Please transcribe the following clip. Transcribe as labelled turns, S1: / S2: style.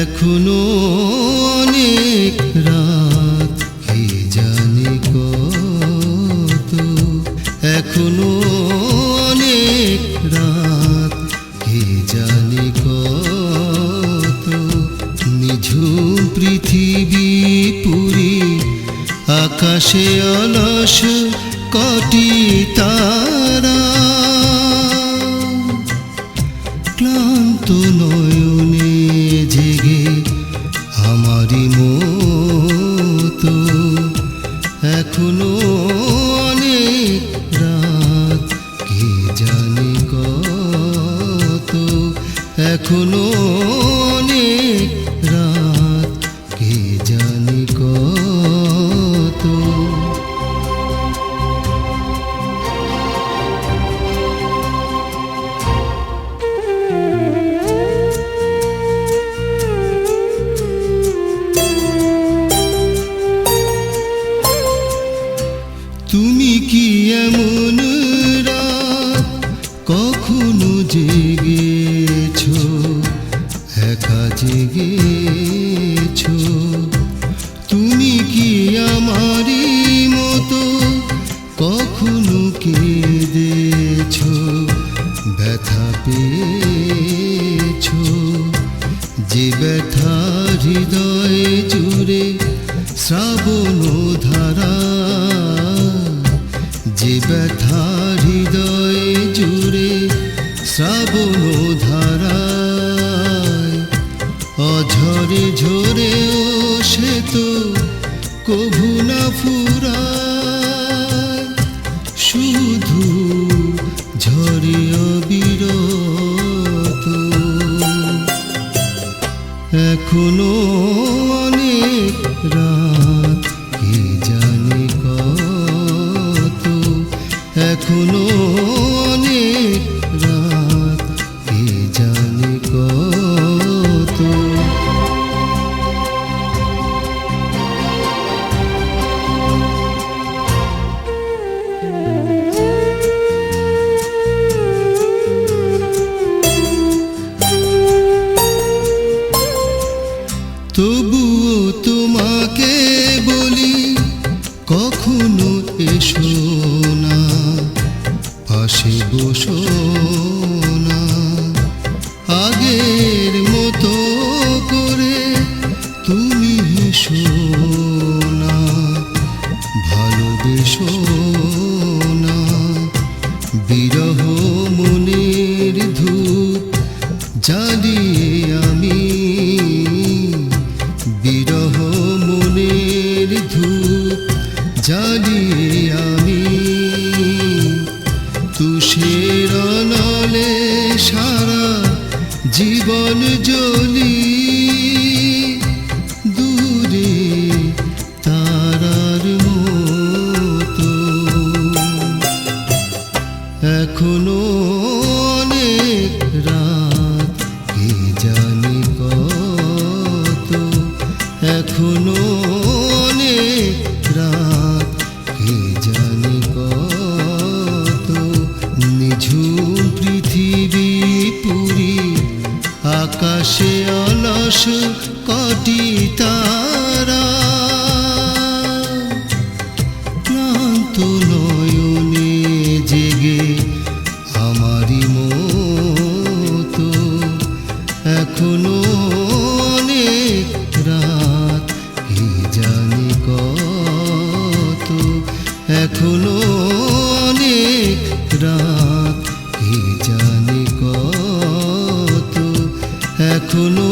S1: এখনো অনেক রাত কে জানে কত, এখনো অনেক রাত কে জানে কত। নিঝুম পৃথিবী পুরী আকাশে অলস কটি তারা, ক্লান্ত নয়নে জেগে আমারই মতো। এখনো অনেক রাত কে জানে কত, এখনো অনেক রাত কে জানে কত। তুমি কি এমন রাত কখনো জেগেছো, একা জেগেছো? তুমি কি আমারই মতো কখনো কেঁদেছো, ব্যথা পেয়েছো? যে ব্যথা হৃদয়ে জুড়ে শ্রাবণ ধারা, যে ব্যথা হৃদয়ে জুড়ে শ্রাবণ ধারায়, অঝরে ঝরেও সে তো কভু না ফুরায়, শুধু ঝরে অবিরত। এখনো অনেক রাত কে জানে কত, এখনো অনেক রাত কে জানে কত। তবুও তোমাকে বলি কখনো এসো না, পাশে বসো না, আগের মতো করে তুমি হেসো না, ভালোবেসো না। বিরহ মনের ধূপ জ্বালিয়ে আমি, বিরহ মনের ধূপ জ্বালিয়ে আমি, তুষের নলে সারা জীবন জ্বলি, দূরে তারার মতো। এখনো অনেক রাত কে জানে কত, এখনো অনেক রাত কে জানে কত। নিঝুম পৃথিবী পুরী আকাশে অলস কটি তারা, ক্লান্ত নয়নে জেগে আমারই মতো। এখনো অনেক রাত কে জানে কত, এখনো অনেক রাত কে জানে কত, এখনো